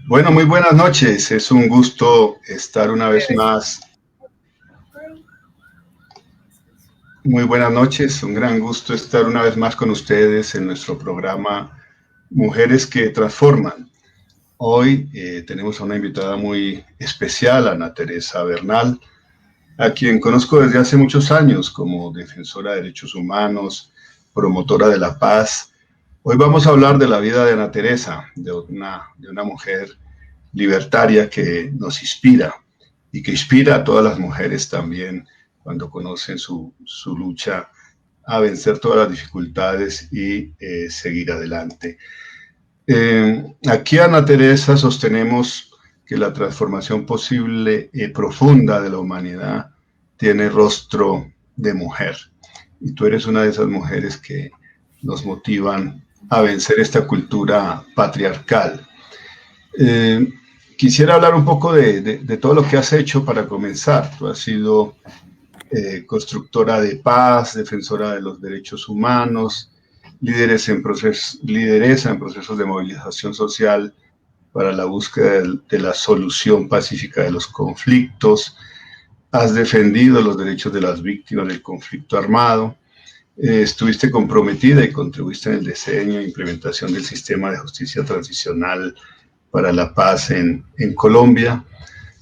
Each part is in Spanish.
Bueno, muy buenas noches. Es un gusto estar una vez más. Muy buenas noches. Un gran gusto estar una vez más con ustedes en nuestro programa Mujeres que Transforman. Hoy tenemos a una invitada muy especial, Ana Teresa Bernal, a quien conozco desde hace muchos años como defensora de derechos humanos, promotora de la paz. Hoy vamos a hablar de la vida de Ana Teresa, de una mujer libertaria que nos inspira y que inspira a todas las mujeres también cuando conocen su lucha a vencer todas las dificultades y seguir adelante. Aquí, Ana Teresa, sostenemos que la transformación posible y profunda de la humanidad tiene rostro de mujer. Y tú eres una de esas mujeres que nos motivan a vencer esta cultura patriarcal. Eh, Quisiera hablar un poco de todo lo que has hecho para comenzar. Tú has sido constructora de paz, defensora de los derechos humanos, lideresa en procesos de movilización social para la búsqueda de la solución pacífica de los conflictos. Has defendido los derechos de las víctimas del conflicto armado. Estuviste comprometida y contribuiste en el diseño e implementación del sistema de justicia transicional para la paz en Colombia.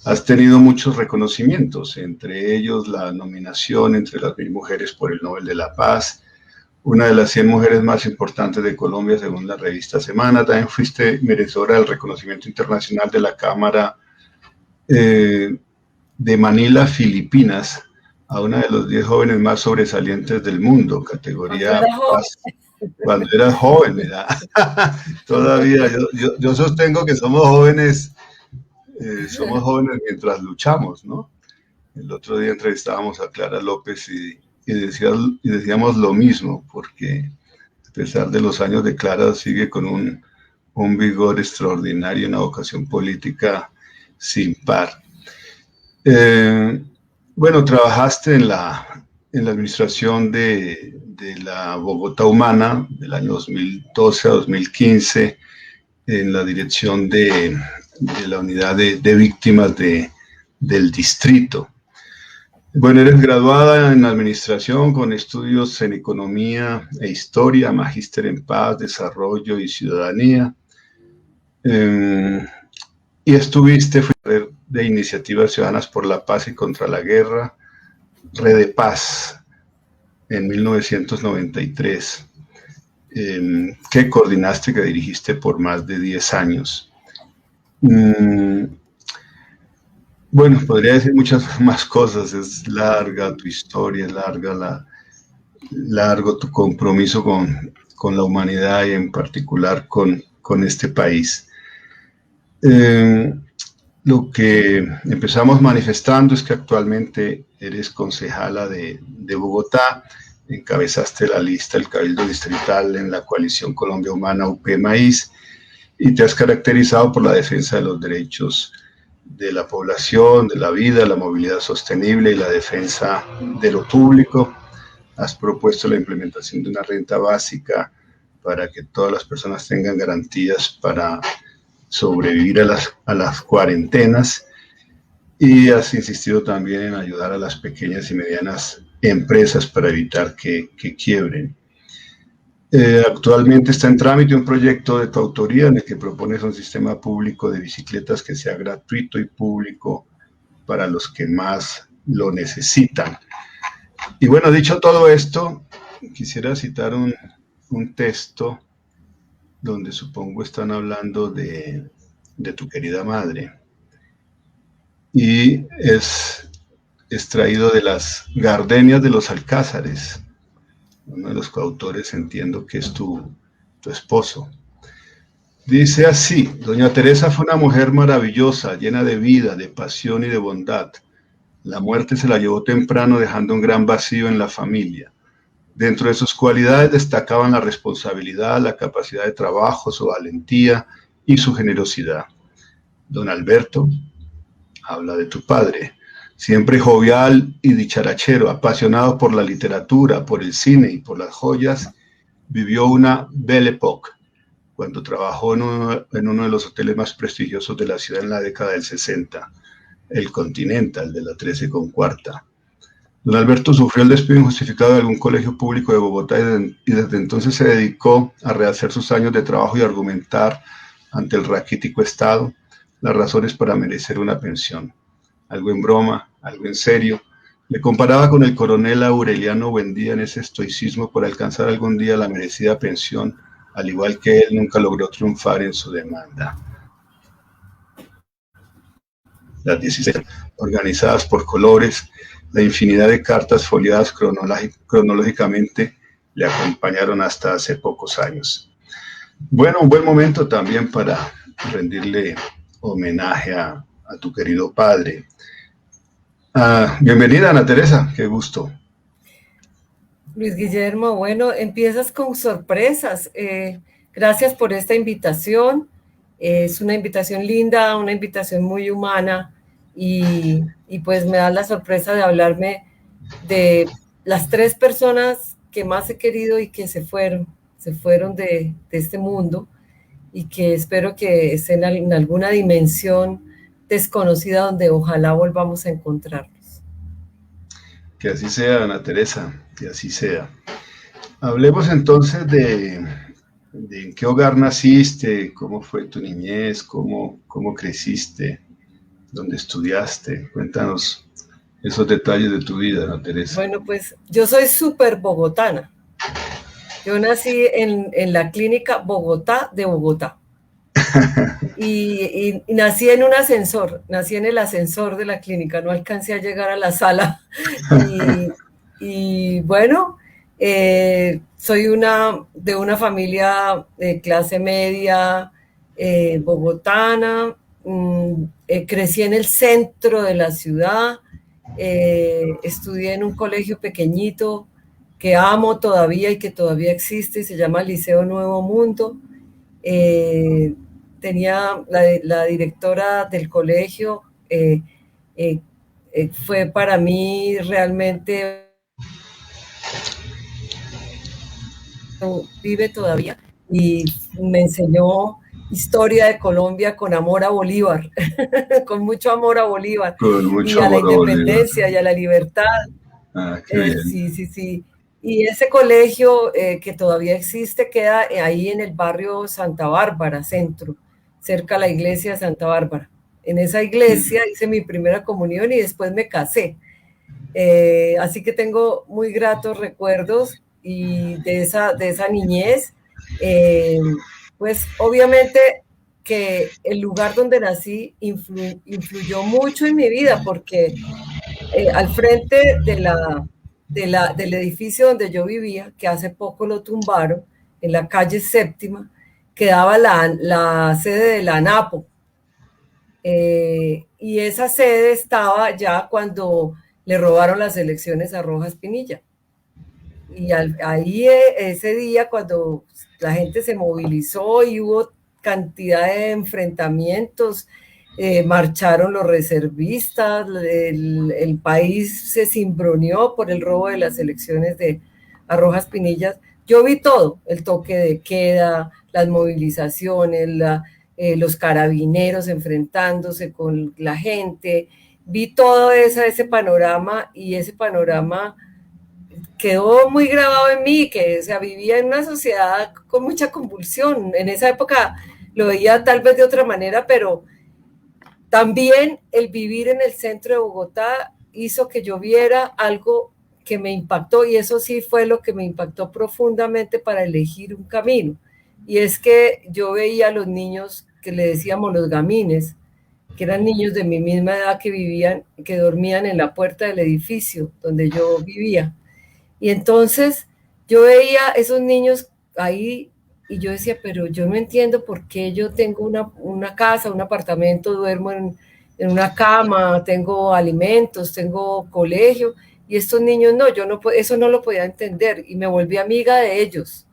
Has tenido muchos reconocimientos, entre ellos la nominación entre las 1000 mujeres por el Nobel de la Paz, una de las 100 mujeres más importantes de Colombia según la revista Semana. También fuiste merecedora del reconocimiento internacional de la Cámara de Manila, Filipinas, a una de los 10 jóvenes más sobresalientes del mundo, categoría paz. Cuando eras joven, ¿verdad? Todavía, yo sostengo que somos jóvenes mientras luchamos, ¿no? El otro día entrevistábamos a Clara López y decíamos lo mismo, porque a pesar de los años de Clara sigue con un vigor extraordinario, una vocación política sin par. Bueno, trabajaste en la administración de la Bogotá Humana del año 2012 a 2015, en la dirección de la unidad de víctimas del distrito. Bueno, eres graduada en administración con estudios en economía e historia, magíster en paz, desarrollo y ciudadanía. Y estuviste de Iniciativas Ciudadanas por la Paz y contra la Guerra, Red de Paz, en 1993, que coordinaste, que dirigiste por más de 10 años. Bueno, podría decir muchas más cosas, es larga tu historia, es largo tu compromiso con la humanidad y en particular con este país. Lo que empezamos manifestando es que actualmente eres concejala de Bogotá, encabezaste la lista del Cabildo Distrital en la coalición Colombia Humana UP Maíz y te has caracterizado por la defensa de los derechos de la población, de la vida, la movilidad sostenible y la defensa de lo público. Has propuesto la implementación de una renta básica para que todas las personas tengan garantías para sobrevivir a las cuarentenas, y has insistido también en ayudar a las pequeñas y medianas empresas para evitar que quiebren. Actualmente está en trámite un proyecto de tu autoría en el que propones un sistema público de bicicletas que sea gratuito y público para los que más lo necesitan. Y bueno, dicho todo esto, quisiera citar un texto donde supongo están hablando de tu querida madre. Y es extraído de las Gardenias de los Alcázares. Uno de los coautores entiendo que es tu esposo. Dice así: Doña Teresa fue una mujer maravillosa, llena de vida, de pasión y de bondad. La muerte se la llevó temprano, dejando un gran vacío en la familia. Dentro de sus cualidades destacaban la responsabilidad, la capacidad de trabajo, su valentía y su generosidad. Don Alberto habla de tu padre, siempre jovial y dicharachero, apasionado por la literatura, por el cine y por las joyas, vivió una belle époque, cuando trabajó en uno de los hoteles más prestigiosos de la ciudad en la década del 60, el Continental de la 13 con cuarta. Don Alberto sufrió el despido injustificado de algún colegio público de Bogotá y desde entonces se dedicó a rehacer sus años de trabajo y argumentar ante el raquítico Estado las razones para merecer una pensión. Algo en broma, algo en serio. Le comparaba con el coronel Aureliano Buendía en ese estoicismo por alcanzar algún día la merecida pensión, al igual que él nunca logró triunfar en su demanda. Las 16 organizadas por colores, la infinidad de cartas foliadas cronológicamente le acompañaron hasta hace pocos años. Bueno, un buen momento también para rendirle homenaje a tu querido padre. Bienvenida, Ana Teresa, qué gusto. Luis Guillermo, bueno, empiezas con sorpresas. Gracias por esta invitación. Es una invitación linda, una invitación muy humana y pues me da la sorpresa de hablarme de las 3 personas que más he querido y que se fueron de este mundo y que espero que estén en alguna dimensión desconocida donde ojalá volvamos a encontrarnos. Que así sea, Ana Teresa, que así sea. Hablemos entonces de en qué hogar naciste, cómo fue tu niñez, cómo creciste, dónde estudiaste. Cuéntanos esos detalles de tu vida, Ana Teresa. Bueno, pues yo soy súper bogotana. Yo nací en la clínica Bogotá de Bogotá. Y nací en un ascensor, nací en el ascensor de la clínica, no alcancé a llegar a la sala. Y bueno, soy de una familia de clase media bogotana, crecí en el centro de la ciudad, estudié en un colegio pequeñito que amo todavía y que todavía existe, se llama Liceo Nuevo Mundo. Tenía la directora del colegio, fue para mí realmente, vive todavía, y me enseñó historia de Colombia con amor a Bolívar, con mucho amor a Bolívar, con mucho y a la amor independencia y a la libertad. Qué bien. Sí. Y ese colegio que todavía existe queda ahí en el barrio Santa Bárbara, centro, cerca a la iglesia de Santa Bárbara. En esa iglesia hice mi primera comunión y después me casé. Así que tengo muy gratos recuerdos y de esa niñez. Pues obviamente que el lugar donde nací influyó mucho en mi vida porque al frente del edificio donde yo vivía, que hace poco lo tumbaron, en la calle Séptima, quedaba la sede de la ANAPO. Y esa sede estaba ya cuando le robaron las elecciones a Rojas Pinilla. Y ahí ese día, cuando la gente se movilizó y hubo cantidad de enfrentamientos, marcharon los reservistas, el país se cimbroneó por el robo de las elecciones a Rojas Pinillas. Yo vi todo, el toque de queda, las movilizaciones, los carabineros enfrentándose con la gente, vi todo ese panorama y ese panorama quedó muy grabado en mí, que vivía en una sociedad con mucha convulsión. En esa época lo veía tal vez de otra manera, pero también el vivir en el centro de Bogotá hizo que yo viera algo que me impactó, y eso sí fue lo que me impactó profundamente para elegir un camino. Y es que yo veía a los niños que le decíamos los gamines, que eran niños de mi misma edad que dormían en la puerta del edificio donde yo vivía. Y entonces yo veía esos niños ahí y yo decía, pero yo no entiendo por qué yo tengo una casa, un apartamento, duermo en una cama, tengo alimentos, tengo colegio, y estos niños no, eso no lo podía entender y me volví amiga de ellos.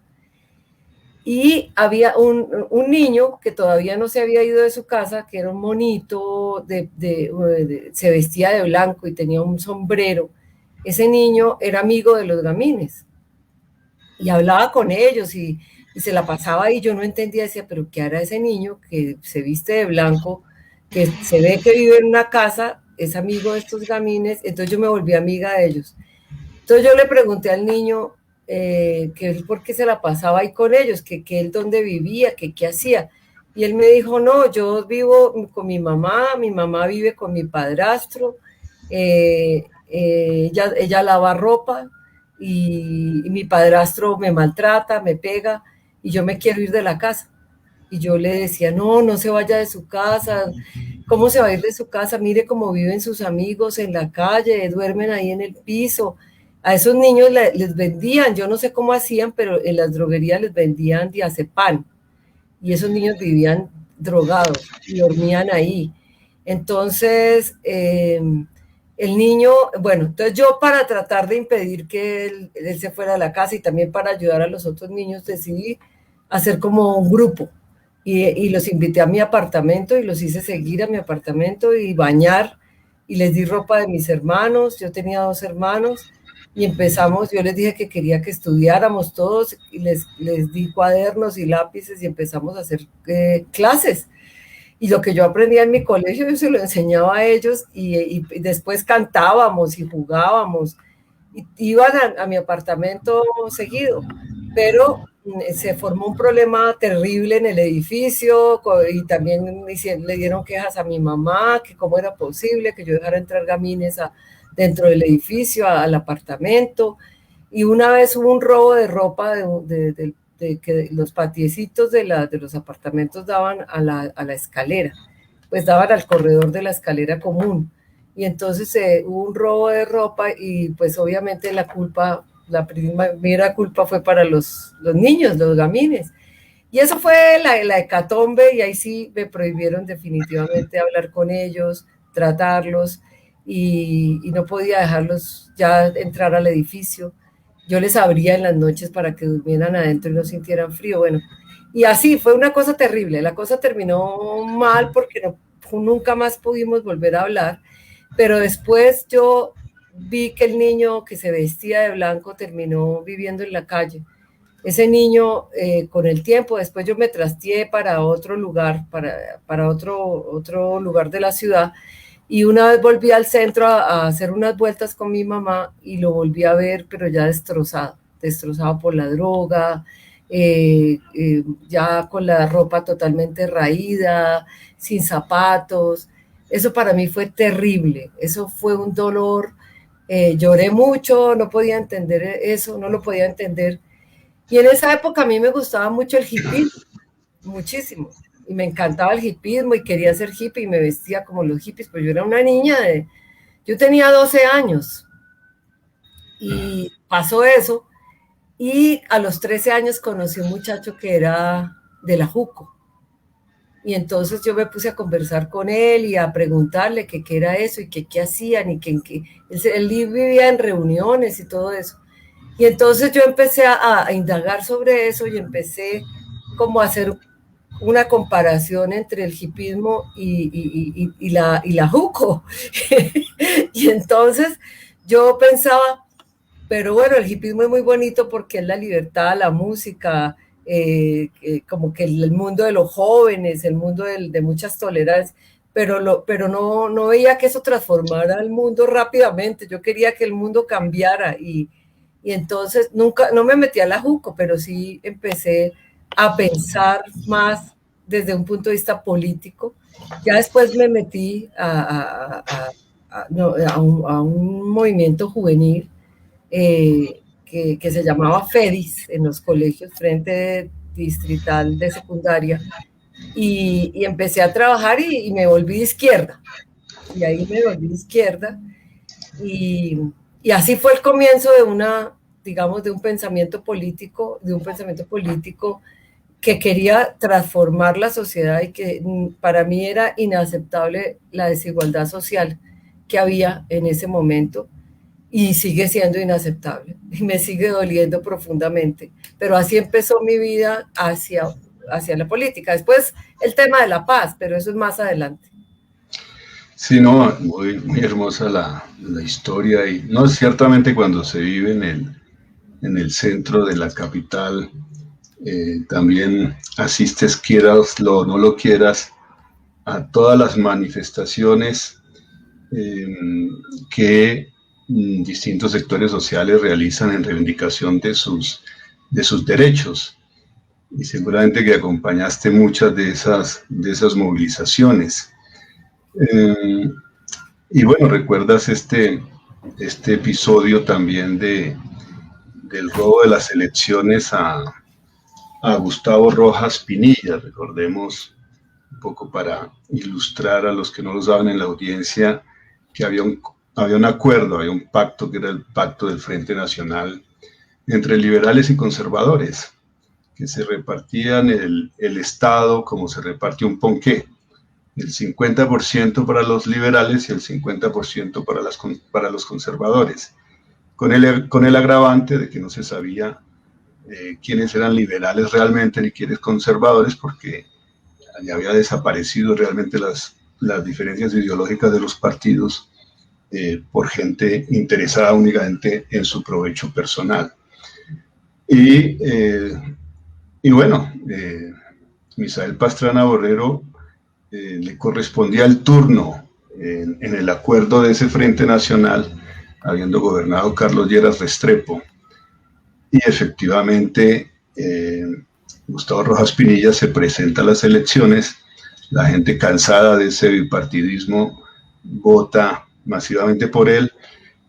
Y había un niño que todavía no se había ido de su casa, que era un monito, se vestía de blanco y tenía un sombrero. Ese niño era amigo de los gamines y hablaba con ellos y y se la pasaba ahí, yo no entendía, decía, pero ¿qué hará ese niño que se viste de blanco, que se ve que vive en una casa, es amigo de estos gamines? Entonces yo me volví amiga de ellos. Entonces yo le pregunté al niño que él por qué se la pasaba ahí con ellos, que él dónde vivía, que qué hacía. Y él me dijo, no, yo vivo con mi mamá vive con mi padrastro, ella lava ropa y mi padrastro me maltrata, me pega y yo me quiero ir de la casa. Y yo le decía, no, no se vaya de su casa. ¿Cómo se va a ir de su casa? Mire cómo viven sus amigos en la calle, duermen ahí en el piso. A esos niños les vendían, yo no sé cómo hacían, pero en las droguerías les vendían diazepam. Y esos niños vivían drogados y dormían ahí. Entonces, el niño, bueno, entonces yo para tratar de impedir que él se fuera a la casa y también para ayudar a los otros niños, decidí hacer como un grupo. Y los invité a mi apartamento y los hice seguir a mi apartamento y bañar y les di ropa de mis hermanos, yo tenía 2 hermanos y empezamos, yo les dije que quería que estudiáramos todos y les di cuadernos y lápices y empezamos a hacer clases. Y lo que yo aprendía en mi colegio yo se lo enseñaba a ellos y después cantábamos y jugábamos. Y iban a mi apartamento seguido, pero se formó un problema terrible en el edificio y también le dieron quejas a mi mamá, que cómo era posible que yo dejara entrar gamines dentro del edificio, al apartamento. Y una vez hubo un robo de ropa de que los patiecitos de los apartamentos daban a la escalera, pues daban al corredor de la escalera común. Y entonces hubo un robo de ropa y pues obviamente la primera culpa fue para los niños, los gamines. Y eso fue la hecatombe y ahí sí me prohibieron definitivamente hablar con ellos, tratarlos y no podía dejarlos ya entrar al edificio. Yo les abría en las noches para que durmieran adentro y no sintieran frío. Bueno, y así fue una cosa terrible. La cosa terminó mal porque nunca más pudimos volver a hablar. Pero después yo vi que el niño que se vestía de blanco terminó viviendo en la calle. Ese niño, con el tiempo, después yo me trasteé para otro lugar, para otro lugar de la ciudad, y una vez volví al centro a hacer unas vueltas con mi mamá y lo volví a ver, pero ya destrozado por la droga, ya con la ropa totalmente raída, sin zapatos. Eso para mí fue terrible, eso fue un dolor, lloré mucho, no podía entender eso, no lo podía entender. Y en esa época a mí me gustaba mucho el hipismo, muchísimo, y me encantaba el hipismo y quería ser hippie y me vestía como los hippies, pues yo era una niña, yo tenía 12 años y pasó eso, y a los 13 años conocí a un muchacho que era de la JUCO. Y entonces yo me puse a conversar con él y a preguntarle qué era eso y qué hacían y él vivía en reuniones y todo eso. Y entonces yo empecé a indagar sobre eso y empecé como a hacer una comparación entre el hipismo y la JUCO. Y entonces yo pensaba, pero bueno, el hipismo es muy bonito porque es la libertad, la música, como que el mundo de los jóvenes, el mundo de muchas tolerancias, pero no veía que eso transformara el mundo rápidamente. Yo quería que el mundo cambiara y entonces no me metí a la JUCO, pero sí empecé a pensar más desde un punto de vista político. Ya después me metí a un movimiento juvenil que se llamaba FEDIS en los colegios, Frente Distrital de Secundaria, y empecé a trabajar y me volví de izquierda. Y ahí me volví de izquierda y así fue el comienzo de un pensamiento político, que quería transformar la sociedad y que para mí era inaceptable la desigualdad social que había en ese momento y sigue siendo inaceptable y me sigue doliendo profundamente. Pero así empezó mi vida hacia la política. Después el tema de la paz, pero eso es más adelante. Sí, no, muy, muy hermosa la historia y no, ciertamente cuando se vive en el centro de la capital también asistes, quieras o no lo quieras, a todas las manifestaciones que distintos sectores sociales realizan en reivindicación de sus derechos. Y seguramente que acompañaste muchas de esas movilizaciones. Y bueno, recuerdas este episodio también del robo de las elecciones a Gustavo Rojas Pinilla. Recordemos un poco para ilustrar a los que no lo saben en la audiencia que había un acuerdo, había un pacto que era el pacto del Frente Nacional entre liberales y conservadores, que se repartían el Estado como se reparte un ponqué, el 50% para los liberales y el 50% para los conservadores, con el agravante de que no se sabía quiénes eran liberales realmente ni quiénes conservadores, porque ya había desaparecido realmente las diferencias ideológicas de los partidos por gente interesada únicamente en su provecho personal. Y bueno, Misael Pastrana Borrero le correspondía el turno en el acuerdo de ese Frente Nacional, habiendo gobernado Carlos Lleras Restrepo. Y efectivamente, Gustavo Rojas Pinilla se presenta a las elecciones, la gente cansada de ese bipartidismo vota masivamente por él,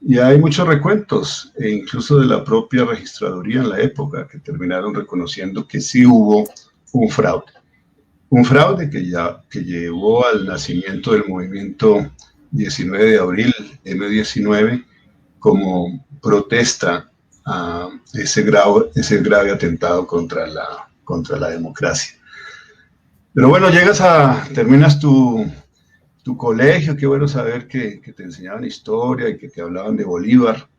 y hay muchos recuentos, e incluso de la propia registraduría en la época, que terminaron reconociendo que sí hubo un fraude. Un fraude que llevó al nacimiento del movimiento 19 de abril, M19, como protesta a ese grave atentado contra la democracia. Pero bueno, terminas tu colegio, qué bueno saber que te enseñaban historia y que te hablaban de Bolívar.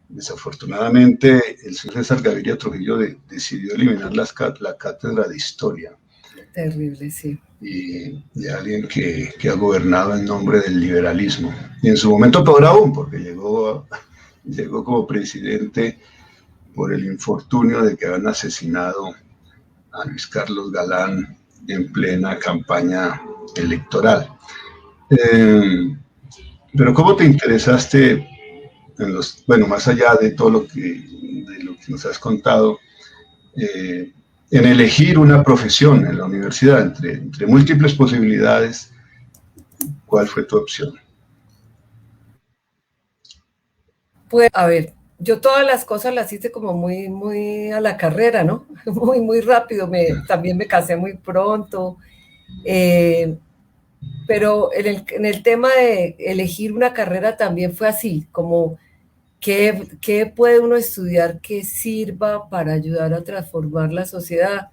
Desafortunadamente, el señor César Gaviria Trujillo decidió eliminar la cátedra de historia. Terrible, sí. Y alguien que ha gobernado en nombre del liberalismo. Y en su momento peor aún, porque llegó como presidente por el infortunio de que habían asesinado a Luis Carlos Galán en plena campaña electoral. Pero ¿cómo te interesaste más allá de todo lo que nos has contado, en elegir una profesión en la universidad, entre múltiples posibilidades? ¿Cuál fue tu opción? Pues, a ver, yo todas las cosas las hice como muy, muy a la carrera, ¿no? Muy, muy rápido. También me casé muy pronto. Pero en el tema de elegir una carrera también fue así, como ¿qué puede uno estudiar que sirva para ayudar a transformar la sociedad?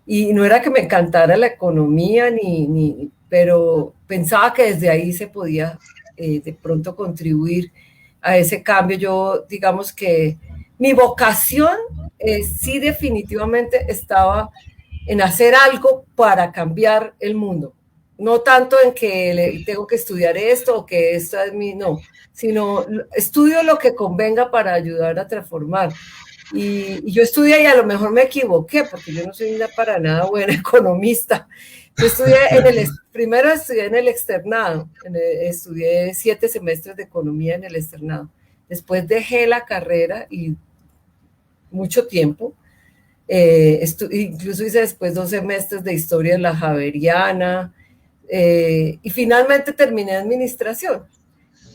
Y no era que me encantara la economía, pero pensaba que desde ahí se podía de pronto contribuir a ese cambio. Yo, digamos que mi vocación sí definitivamente estaba en hacer algo para cambiar el mundo. No tanto en que tengo que estudiar esto o que esto es no, sino estudio lo que convenga para ayudar a transformar. Y yo estudié y a lo mejor me equivoqué, porque yo no soy para nada buena economista. Yo primero estudié en el externado, estudié 7 semestres de economía en el externado. Después dejé la carrera y mucho tiempo. Incluso hice después 2 semestres de historia en la Javeriana, y finalmente terminé administración,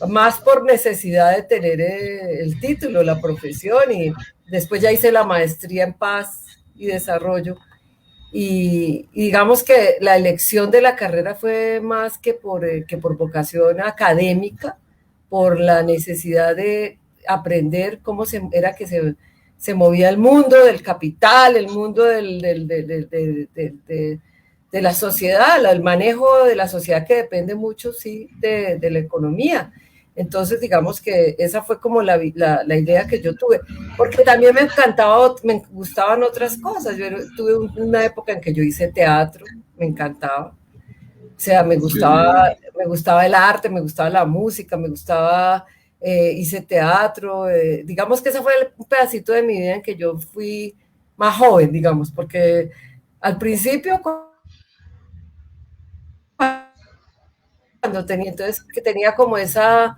más por necesidad de tener el título, la profesión, y después ya hice la maestría en paz y desarrollo. Y digamos que la elección de la carrera fue más que por vocación académica, por la necesidad de aprender cómo era que se movía el mundo del capital, el mundo de la sociedad, el manejo de la sociedad, que depende mucho, sí, de la economía. Entonces, digamos que esa fue como la idea que yo tuve, porque también me gustaban otras cosas. Yo tuve una época en que yo hice teatro, me encantaba. O sea, me gustaba el arte, me gustaba la música, hice teatro. Digamos que ese fue un pedacito de mi vida en que yo fui más joven, digamos, porque al principio cuando tenía, entonces que tenía como esa,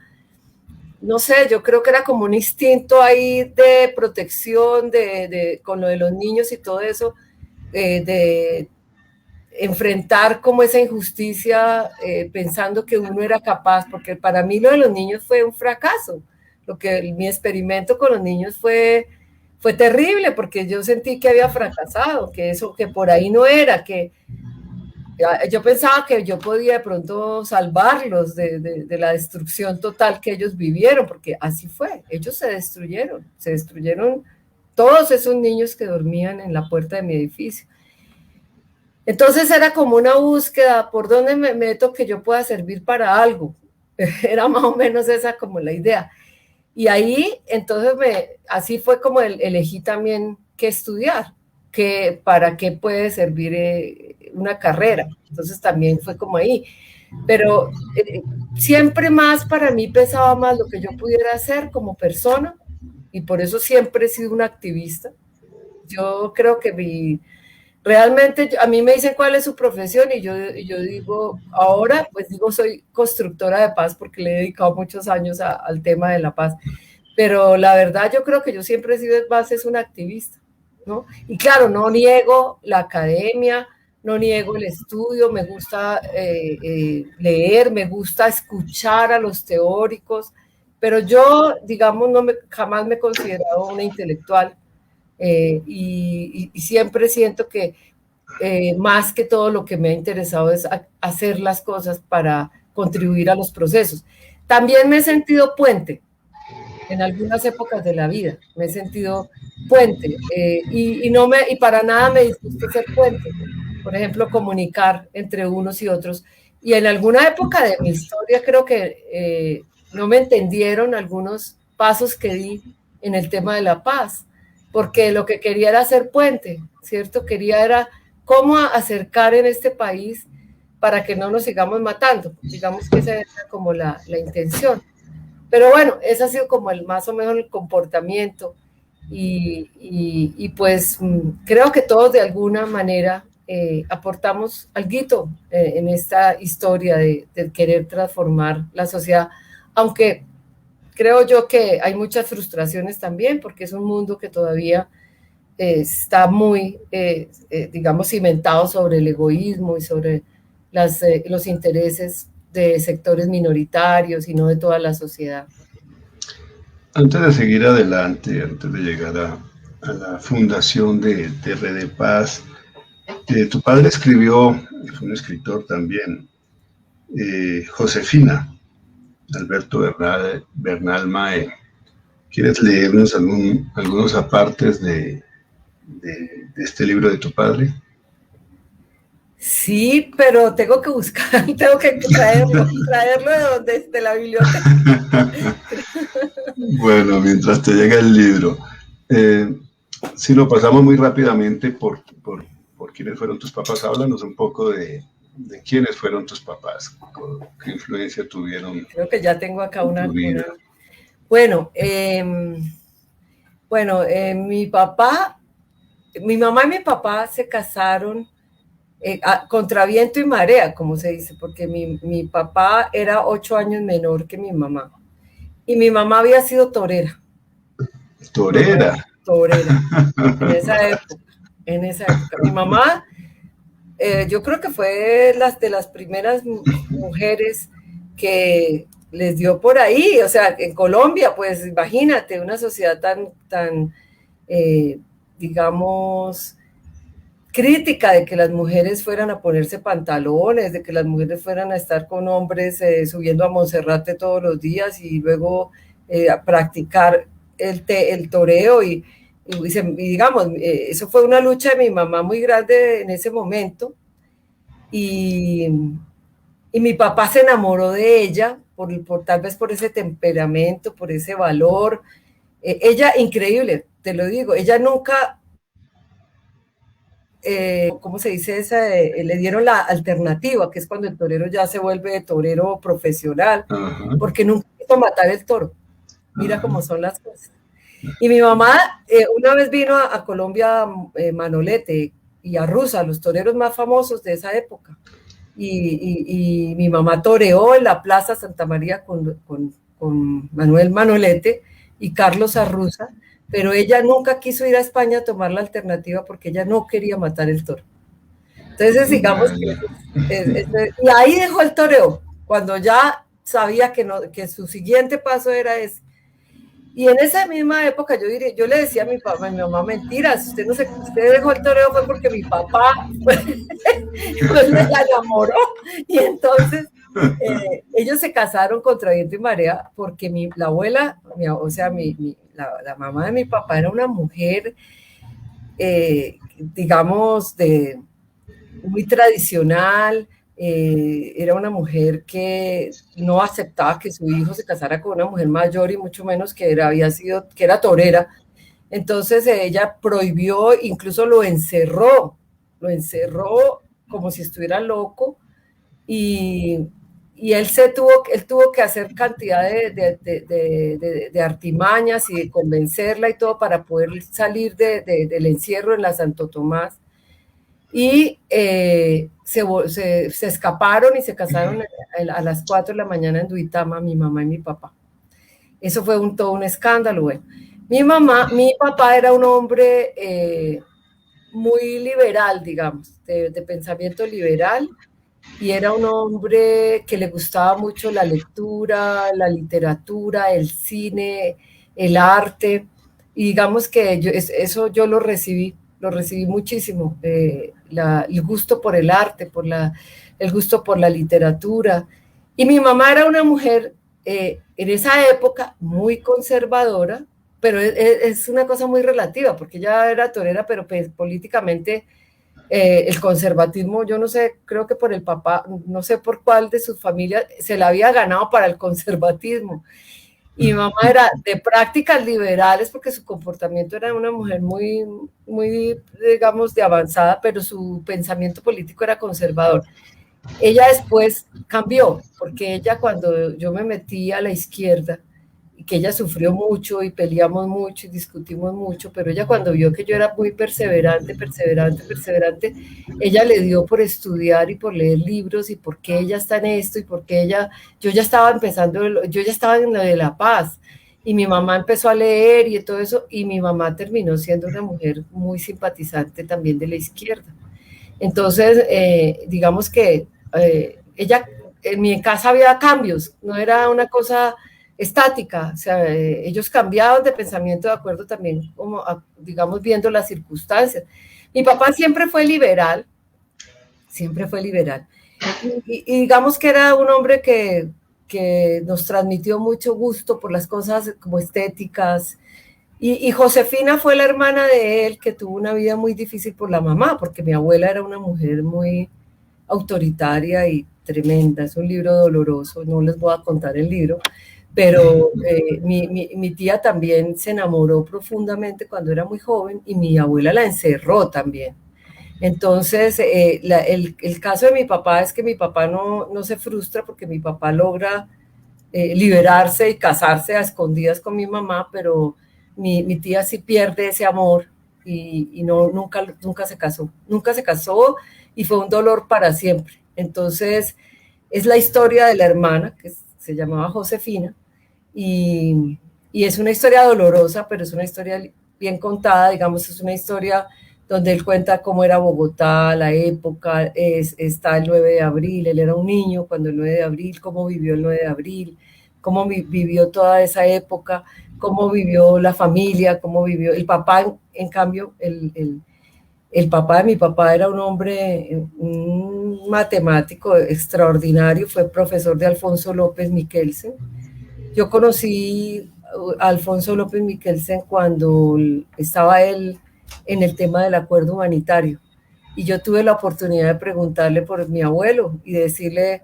no sé, yo creo que era como un instinto ahí de protección con lo de los niños y todo eso, de enfrentar como esa injusticia pensando que uno era capaz, porque para mí lo de los niños fue un fracaso. Mi experimento con los niños fue terrible porque yo sentí que había fracasado, que por ahí no era, que yo pensaba que yo podía de pronto salvarlos de la destrucción total que ellos vivieron, porque así fue, ellos se destruyeron todos esos niños que dormían en la puerta de mi edificio. Entonces era como una búsqueda, ¿por dónde me meto que yo pueda servir para algo? Era más o menos esa como la idea. Y ahí, entonces, así fue como elegí también qué estudiar, para qué puede servir una carrera. Entonces también fue como ahí. Pero siempre más para mí pesaba más lo que yo pudiera hacer como persona, y por eso siempre he sido una activista. Yo creo que realmente a mí me dicen cuál es su profesión y yo digo, ahora pues digo soy constructora de paz porque le he dedicado muchos años al tema de la paz, pero la verdad yo creo que yo siempre he sido más es una activista, ¿no? Y claro, no niego la academia, no niego el estudio, me gusta leer, me gusta escuchar a los teóricos, pero yo, digamos, jamás me he considerado una intelectual. Y siempre siento que más que todo lo que me ha interesado es hacer las cosas para contribuir a los procesos. También me he sentido puente en algunas épocas de la vida, me he sentido puente y para nada me disgusta ser puente. Por ejemplo, comunicar entre unos y otros. Y en alguna época de mi historia creo que no me entendieron algunos pasos que di en el tema de la paz, porque lo que quería era hacer puente, ¿cierto? Era cómo acercar en este país para que no nos sigamos matando. Digamos que esa era como la intención. Pero bueno, ese ha sido como más o menos el comportamiento y pues creo que todos de alguna manera aportamos algo en esta historia de querer transformar la sociedad, aunque creo yo que hay muchas frustraciones también, porque es un mundo que todavía está muy, digamos, cimentado sobre el egoísmo y sobre los intereses de sectores minoritarios y no de toda la sociedad. Antes de seguir adelante, antes de llegar a la fundación de Red Paz, tu padre escribió, es un escritor también, Josefina, Alberto Bernal Mae. ¿Quieres leernos algunos apartes de este libro de tu padre? Sí, pero tengo que buscar, tengo que traerlo de la biblioteca. Bueno, mientras te llega el libro, si lo pasamos muy rápidamente por quiénes fueron tus papás, háblanos un poco de quiénes fueron tus papás, qué influencia tuvieron. Creo que ya tengo acá una. Bueno, mi mamá y mi papá se casaron contra viento y marea, como se dice, porque mi papá era 8 años menor que mi mamá. Y mi mamá había sido torera. ¿Torera? Torera, en esa época. Mi mamá, yo creo que fue de las primeras mujeres que les dio por ahí, o sea, en Colombia, pues imagínate, una sociedad tan digamos, crítica de que las mujeres fueran a ponerse pantalones, de que las mujeres fueran a estar con hombres subiendo a Monserrate todos los días y luego a practicar el toreo y digamos, eso fue una lucha de mi mamá muy grande en ese momento y mi papá se enamoró de ella tal vez por ese temperamento, por ese valor. Ella, increíble, te lo digo, ella nunca... ¿cómo se dice? Le dieron la alternativa, que es cuando el torero ya se vuelve torero profesional, porque nunca quiso matar el toro. Mira cómo son las cosas. Y mi mamá una vez vino a Colombia, Manolete y a Rusa, los toreros más famosos de esa época. Y mi mamá toreó en la Plaza Santa María con Manuel Manolete y Carlos Arruza, pero ella nunca quiso ir a España a tomar la alternativa porque ella no quería matar el toro. Entonces, digamos y ahí dejó el toreo, cuando ya sabía que su siguiente paso era ese. Y en esa misma época yo le decía a mi mamá, mentiras, usted dejó el toreo fue porque mi papá pues me enamoró. Y entonces ellos se casaron contra viento y marea porque la abuela, o sea, la mamá de mi papá era una mujer, digamos, muy tradicional. Era una mujer que no aceptaba que su hijo se casara con una mujer mayor y mucho menos que era torera. Entonces ella prohibió, incluso lo encerró como si estuviera loco, y él tuvo que hacer cantidad de artimañas y de convencerla y todo para poder salir del encierro en la Santo Tomás. Y se escaparon y se casaron a las 4 de la mañana en Duitama, mi mamá y mi papá. Eso fue todo un escándalo. Bueno, mi papá era un hombre muy liberal, digamos, de pensamiento liberal, y era un hombre que le gustaba mucho la lectura, la literatura, el cine, el arte, y digamos que eso yo lo recibí muchísimo, el gusto por el arte, el gusto por la literatura. Y mi mamá era una mujer en esa época muy conservadora, pero es una cosa muy relativa, porque ella era torera, pero pues, políticamente el conservatismo, yo no sé, creo que por el papá, no sé por cuál de sus familias, se la había ganado para el conservatismo. Y mi mamá era de prácticas liberales porque su comportamiento era una mujer muy, muy, digamos, de avanzada, pero su pensamiento político era conservador. Ella después cambió, porque ella, cuando yo me metí a la izquierda, y que ella sufrió mucho y peleamos mucho y discutimos mucho, pero ella, cuando vio que yo era muy perseverante, ella le dio por estudiar y por leer libros y por qué ella está en esto y por qué yo ya estaba en lo de la paz, y mi mamá empezó a leer y todo eso, y mi mamá terminó siendo una mujer muy simpatizante también de la izquierda. Entonces, digamos que ella, en mi casa había cambios, no era una cosa estática, o sea, ellos cambiaban de pensamiento de acuerdo también, como digamos, viendo las circunstancias. Mi papá siempre fue liberal, y digamos que era un hombre que nos transmitió mucho gusto por las cosas como estéticas, y Josefina fue la hermana de él que tuvo una vida muy difícil por la mamá, porque mi abuela era una mujer muy autoritaria y tremenda. Es un libro doloroso, no les voy a contar el libro, pero mi tía también se enamoró profundamente cuando era muy joven, y mi abuela la encerró también. Entonces, el caso de mi papá es que mi papá no se frustra, porque mi papá logra liberarse y casarse a escondidas con mi mamá, pero mi tía sí pierde ese amor y nunca se casó, y fue un dolor para siempre. Entonces, es la historia de la hermana, que se llamaba Josefina, y es una historia dolorosa, pero es una historia bien contada, digamos, es una historia donde él cuenta cómo era Bogotá, la época, está el 9 de abril, él era un niño cuando el 9 de abril, cómo vivió el 9 de abril, cómo vivió toda esa época, cómo vivió la familia, cómo vivió el papá. En cambio, el papá de mi papá era un hombre, un matemático extraordinario, fue profesor de Alfonso López Michelsen. Yo conocí a Alfonso López Michelsen cuando estaba él en el tema del acuerdo humanitario, y yo tuve la oportunidad de preguntarle por mi abuelo y decirle,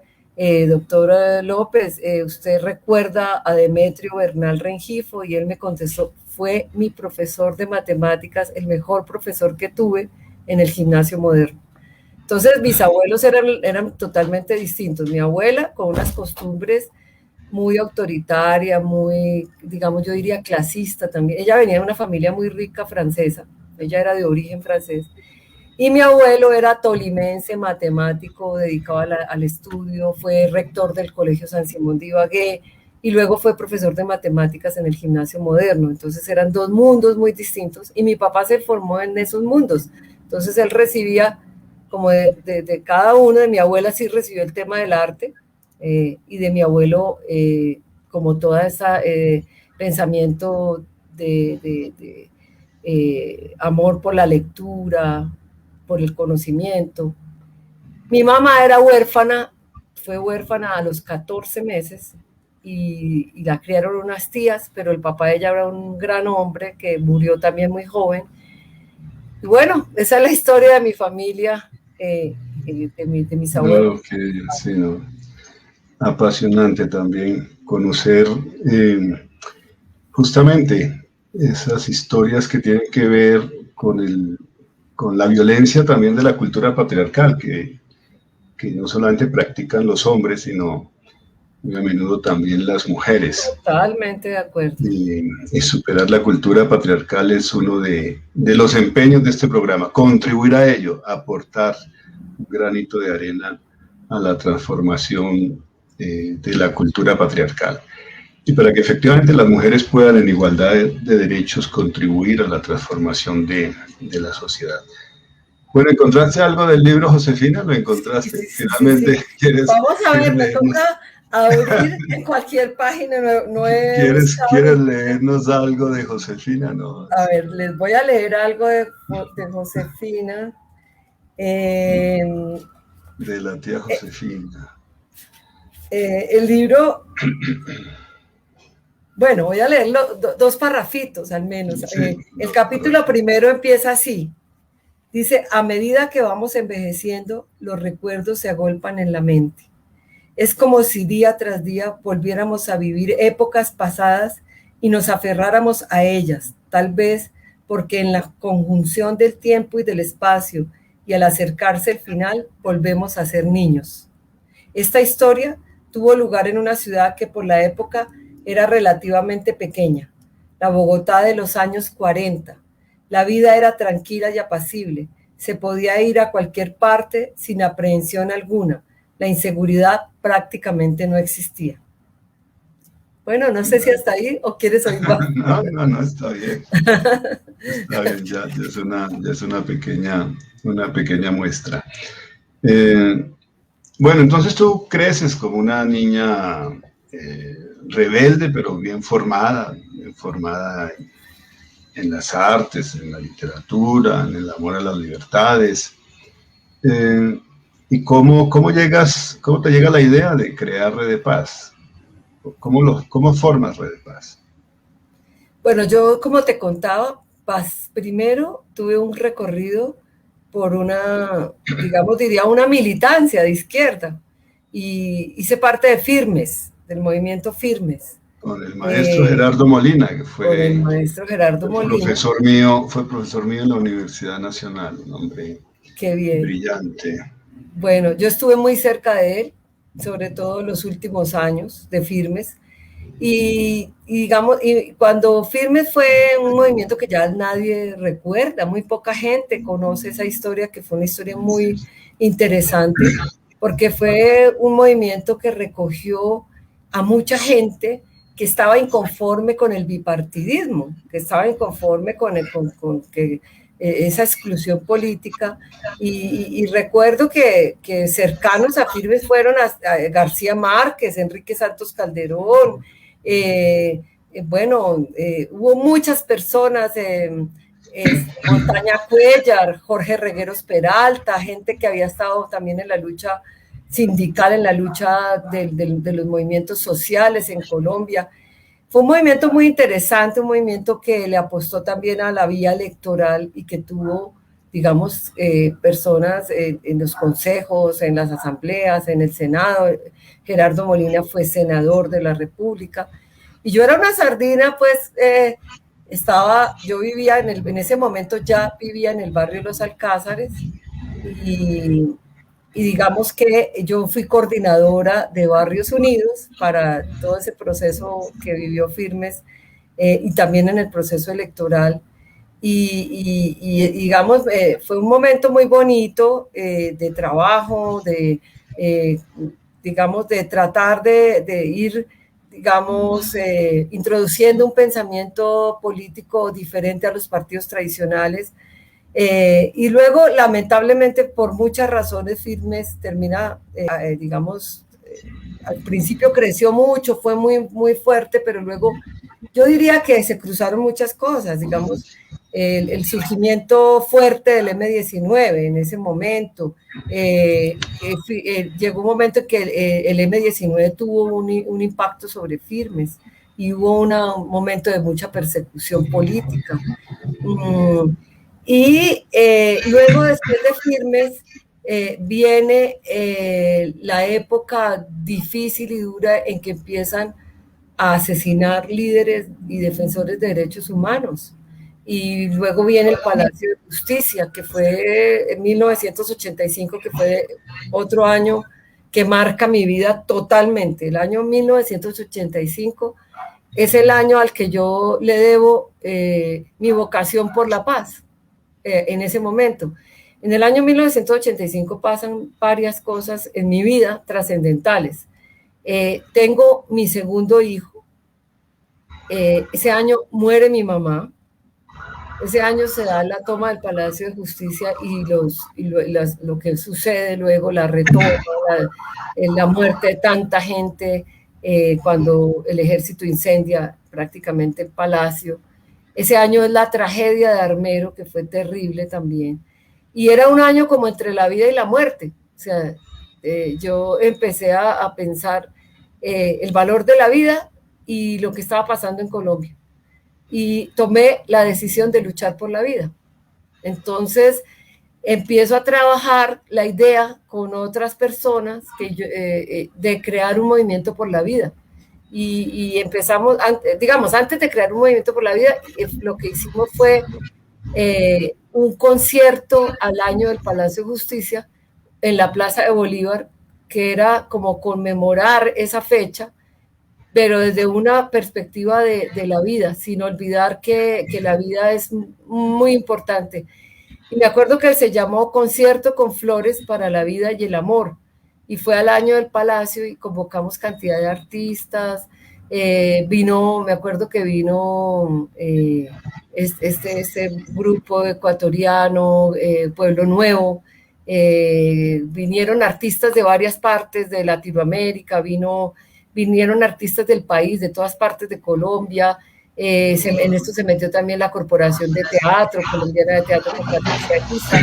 doctor López, ¿usted recuerda a Demetrio Bernal Rengifo? Y él me contestó, fue mi profesor de matemáticas, el mejor profesor que tuve en el gimnasio moderno. Entonces mis abuelos eran totalmente distintos. Mi abuela con unas costumbres muy autoritaria, muy, digamos, yo diría clasista también. Ella venía de una familia muy rica francesa, ella era de origen francés, y mi abuelo era tolimense, matemático, dedicado al estudio, fue rector del Colegio San Simón de Ibagué, y luego fue profesor de matemáticas en el Gimnasio Moderno. Entonces eran dos mundos muy distintos, y mi papá se formó en esos mundos. Entonces él recibía como de cada uno. De mi abuela sí recibió el tema del arte, y de mi abuelo como toda esa pensamiento de amor por la lectura, por el conocimiento. Mi mamá era huérfana, fue huérfana a los 14 meses, y la criaron unas tías, pero el papá de ella era un gran hombre que murió también muy joven. Y bueno, esa es la historia de mi familia, de mis abuelos. Okay, sí, no. Apasionante también conocer justamente esas historias que tienen que ver con la violencia también de la cultura patriarcal, que no solamente practican los hombres, sino muy a menudo también las mujeres. Totalmente de acuerdo. Y superar la cultura patriarcal es uno de los empeños de este programa, contribuir a ello, aportar un granito de arena a la transformación de la cultura patriarcal. Y para que efectivamente las mujeres puedan en igualdad de derechos contribuir a la transformación de la sociedad. Bueno, ¿encontraste algo del libro, Josefina? ¿Lo encontraste? Sí. Finalmente, Sí. ¿quieres? Vamos a ver, me toca abrir en cualquier página. ¿Quieres leernos algo de Josefina? No. A ver, les voy a leer algo de Josefina. De la tía Josefina. El libro, bueno, voy a leerlo, dos parrafitos al menos. Sí, el capítulo primero empieza así. Dice: a medida que vamos envejeciendo, los recuerdos se agolpan en la mente. Es como si día tras día volviéramos a vivir épocas pasadas y nos aferráramos a ellas, tal vez porque en la conjunción del tiempo y del espacio y al acercarse el final, volvemos a ser niños. Esta historia tuvo lugar en una ciudad que por la época era relativamente pequeña, la Bogotá de los años 40. La vida era tranquila y apacible, se podía ir a cualquier parte sin aprehensión alguna, la inseguridad prácticamente no existía. Bueno, no sé si hasta ahí o quieres oír más. No, está bien. Está bien, ya es una pequeña muestra. Bueno, entonces tú creces como una niña rebelde, pero bien formada en las artes, en la literatura, en el amor a las libertades. ¿Y cómo te llega la idea de crear Red de Paz? ¿Cómo formas Red de Paz? Bueno, yo, como te contaba, primero tuve un recorrido por una militancia de izquierda, y hice parte de Firmes, del movimiento Firmes. Con el maestro Gerardo Molina, que fue con el maestro Gerardo Molina. Fue profesor mío en la Universidad Nacional, un hombre Qué bien. Brillante. Bueno, yo estuve muy cerca de él, sobre todo en los últimos años de Firmes, y cuando Firmes fue un movimiento que ya nadie recuerda, muy poca gente conoce esa historia, que fue una historia muy interesante, porque fue un movimiento que recogió a mucha gente que estaba inconforme con el bipartidismo, que estaba inconforme con esa exclusión política, y recuerdo que cercanos a Firmes fueron a García Márquez, Enrique Santos Calderón, hubo muchas personas, Montaña Cuéllar, Jorge Regueros Peralta, gente que había estado también en la lucha sindical, en la lucha de los movimientos sociales en Colombia. Fue un movimiento muy interesante, un movimiento que le apostó también a la vía electoral y que tuvo, digamos, personas en los consejos, en las asambleas, en el Senado. Gerardo Molina fue senador de la República. Y yo era una sardina, pues yo vivía en ese momento ya vivía en el barrio Los Alcázares, y y digamos que yo fui coordinadora de Barrios Unidos para todo ese proceso que vivió Firmes, y también en el proceso electoral. Y digamos, fue un momento muy bonito de trabajo, digamos, de tratar de ir, digamos, introduciendo un pensamiento político diferente a los partidos tradicionales. Y luego, lamentablemente, por muchas razones, Firmes termina, digamos, al principio creció mucho, fue muy fuerte, pero luego yo diría que se cruzaron muchas cosas, digamos, el surgimiento fuerte del M-19 en ese momento. Llegó un momento en que el M-19 tuvo un impacto sobre Firmes y hubo un momento de mucha persecución política. Y luego, después de Firmes, viene la época difícil y dura en que empiezan a asesinar líderes y defensores de derechos humanos. Y luego viene el Palacio de Justicia, que fue en 1985, que fue otro año que marca mi vida totalmente. El año 1985 es el año al que yo le debo mi vocación por la paz, en ese momento. En el año 1985 pasan varias cosas en mi vida trascendentales. Tengo mi segundo hijo. Ese año muere mi mamá. Ese año se da la toma del Palacio de Justicia y lo que sucede luego, la retoma, la muerte de tanta gente, cuando el ejército incendia prácticamente el palacio. Ese año es la tragedia de Armero, que fue terrible también. Y era un año como entre la vida y la muerte. O sea, yo empecé a pensar el valor de la vida y lo que estaba pasando en Colombia. Y tomé la decisión de luchar por la vida. Entonces, empiezo a trabajar la idea con otras personas de crear un movimiento por la vida. Y empezamos, digamos, antes de crear un movimiento por la vida, lo que hicimos fue un concierto al año del Palacio de Justicia en la Plaza de Bolívar, que era como conmemorar esa fecha, pero desde una perspectiva de la vida, sin olvidar que la vida es muy importante. Y me acuerdo que se llamó Concierto con Flores para la Vida y el Amor, y fue al año del Palacio y convocamos cantidad de artistas. Me acuerdo que vino este grupo ecuatoriano, Pueblo Nuevo, vinieron artistas de varias partes de Latinoamérica, vinieron artistas del país, de todas partes de Colombia. En esto se metió también la Corporación de Teatro, Colombiana de Teatro con Patricia Guisa.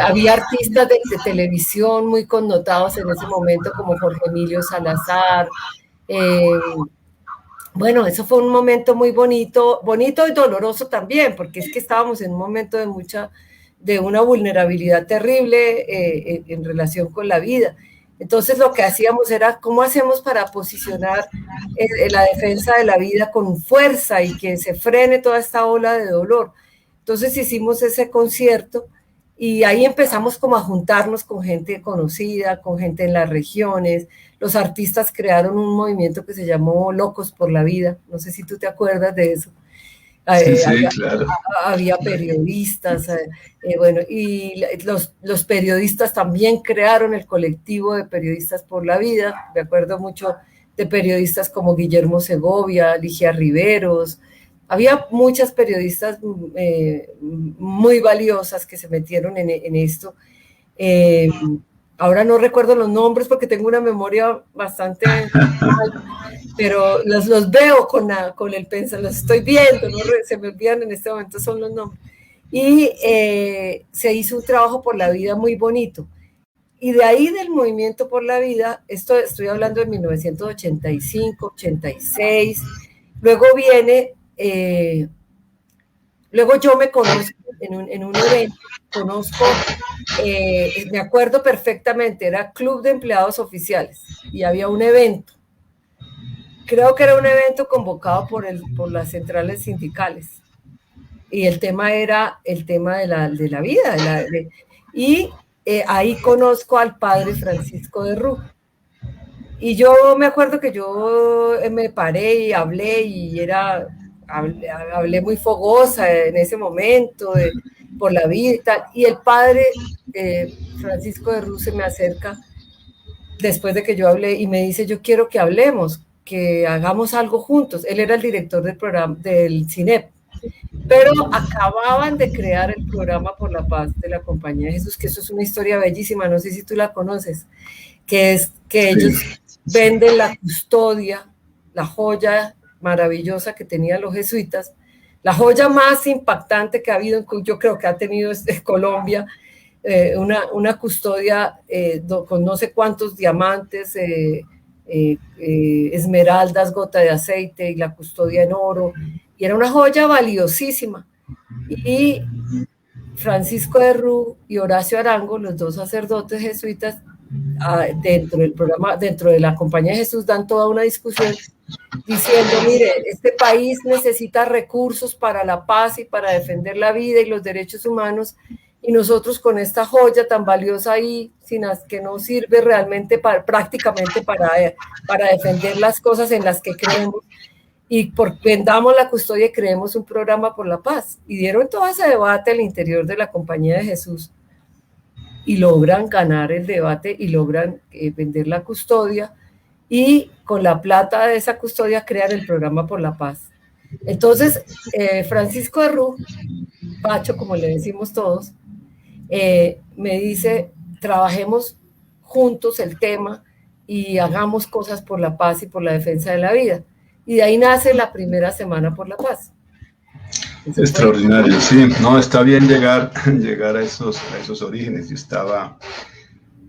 Había artistas de televisión muy connotados en ese momento, como Jorge Emilio Salazar. Bueno, eso fue un momento muy bonito y doloroso también, porque es que estábamos en un momento de una vulnerabilidad terrible en relación con la vida. Entonces lo que hacíamos era, ¿cómo hacemos para posicionar la defensa de la vida con fuerza y que se frene toda esta ola de dolor? Entonces hicimos ese concierto y ahí empezamos como a juntarnos con gente conocida, con gente en las regiones. Los artistas crearon un movimiento que se llamó Locos por la Vida. No sé si tú te acuerdas de eso. Sí, claro. Había periodistas, bueno, y los periodistas también crearon el colectivo de Periodistas por la Vida. Me acuerdo mucho de periodistas como Guillermo Segovia, Ligia Riveros. Había muchas periodistas muy valiosas que se metieron en esto. Ahora no recuerdo los nombres porque tengo una memoria bastante mal, pero los veo con el pensamiento, los estoy viendo, ¿no? Se me olvidan en este momento, son los nombres. Y se hizo un trabajo por la vida muy bonito. Y de ahí del movimiento por la vida, estoy hablando de 1985, 86, luego viene, luego yo me conozco en un evento, me acuerdo perfectamente, era Club de Empleados Oficiales y había un evento. Creo que era un evento convocado por las centrales sindicales y el tema era el tema de la vida. Y ahí conozco al padre Francisco de Rú. Y yo me acuerdo que yo me paré y hablé hablé muy fogosa en ese momento por la vida y tal. Y el padre Francisco de Rú se me acerca después de que yo hablé y me dice, yo quiero que hablemos, que hagamos algo juntos. Él era el director del programa del CINEP, pero acababan de crear el programa por la paz de la Compañía de Jesús, que eso es una historia bellísima, no sé si tú la conoces, que es que ellos venden la custodia, la joya maravillosa que tenían los jesuitas, la joya más impactante que ha habido, yo creo que ha tenido Colombia, una custodia con no sé cuántos diamantes, esmeraldas, gota de aceite y la custodia en oro, y era una joya valiosísima. Y Francisco de Rú y Horacio Arango, los dos sacerdotes jesuitas, dentro del programa, dentro de la Compañía de Jesús, dan toda una discusión diciendo, mire, este país necesita recursos para la paz y para defender la vida y los derechos humanos, y nosotros con esta joya tan valiosa ahí, que no sirve realmente prácticamente para defender las cosas en las que creemos, y vendamos la custodia y creemos un programa por la paz. Y dieron todo ese debate al interior de la Compañía de Jesús y logran ganar el debate y logran vender la custodia y con la plata de esa custodia crear el programa por la paz. Entonces, Francisco de Rú, Pacho, como le decimos todos, me dice, trabajemos juntos el tema y hagamos cosas por la paz y por la defensa de la vida. Y de ahí nace la primera semana por la paz. Extraordinario, sí. No, está bien llegar a esos orígenes. Yo estaba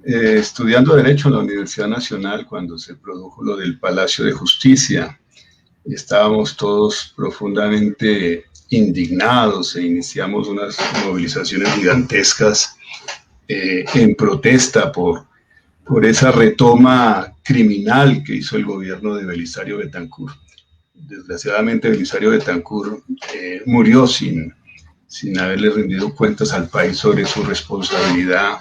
estudiando Derecho en la Universidad Nacional cuando se produjo lo del Palacio de Justicia. Estábamos todos profundamente indignados e iniciamos unas movilizaciones gigantescas en protesta por esa retoma criminal que hizo el gobierno de Belisario Betancur. Desgraciadamente, Belisario Betancur murió sin haberle rendido cuentas al país sobre su responsabilidad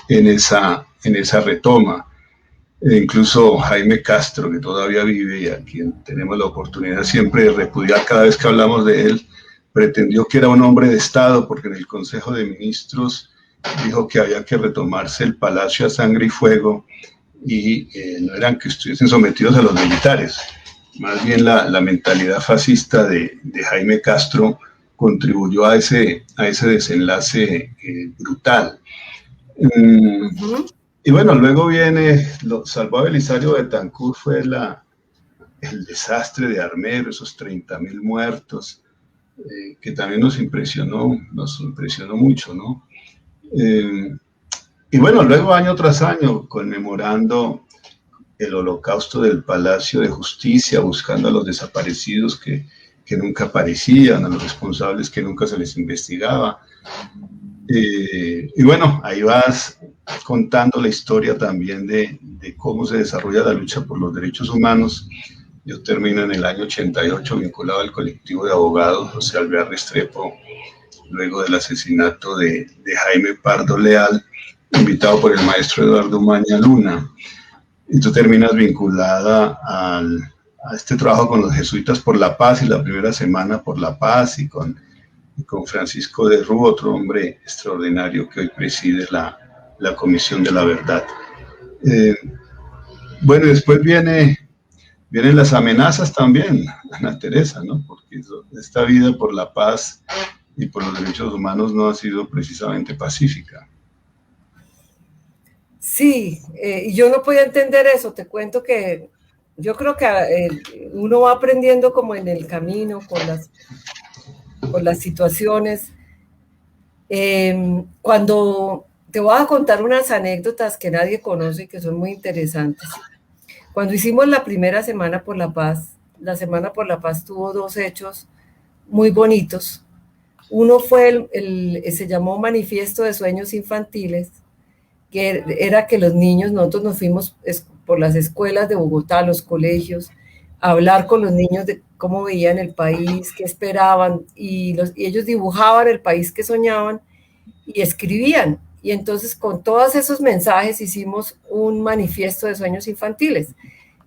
en esa retoma. Incluso Jaime Castro, que todavía vive y a quien tenemos la oportunidad siempre de repudiar cada vez que hablamos de él, pretendió que era un hombre de Estado porque en el Consejo de Ministros dijo que había que retomarse el palacio a sangre y fuego y no eran que estuviesen sometidos a los militares. Más bien la mentalidad fascista de Jaime Castro contribuyó a ese desenlace brutal. Y bueno, luego salvó a Belisario Betancur, fue el desastre de Armero, esos 30.000 muertos, que también nos impresionó mucho, ¿no? Y bueno, luego año tras año, conmemorando el holocausto del Palacio de Justicia, buscando a los desaparecidos que nunca aparecían, a los responsables que nunca se les investigaba. Y bueno, ahí vas contando la historia también de cómo se desarrolla la lucha por los derechos humanos. Yo termino en el año 88 vinculado al colectivo de abogados José Alvear Restrepo, luego del asesinato de Jaime Pardo Leal, invitado por el maestro Eduardo Umaña Luna. Y tú terminas vinculada a este trabajo con los jesuitas por la paz y la primera semana por la paz y con Francisco de Rú, otro hombre extraordinario que hoy preside la Comisión de la Verdad. Bueno, después vienen las amenazas también, Ana Teresa, ¿no? Porque esta vida por la paz y por los derechos humanos no ha sido precisamente pacífica. Sí, yo no podía entender eso. Te cuento que yo creo que uno va aprendiendo como en el camino con las situaciones. Cuando te voy a contar unas anécdotas que nadie conoce y que son muy interesantes. Cuando hicimos la primera Semana por la Paz, la Semana por la Paz tuvo dos hechos muy bonitos. Uno fue se llamó Manifiesto de Sueños Infantiles, que era que los niños, nosotros nos fuimos por las escuelas de Bogotá, los colegios, a hablar con los niños de cómo veían el país, qué esperaban, y ellos dibujaban el país que soñaban y escribían. Y entonces con todos esos mensajes hicimos un manifiesto de sueños infantiles.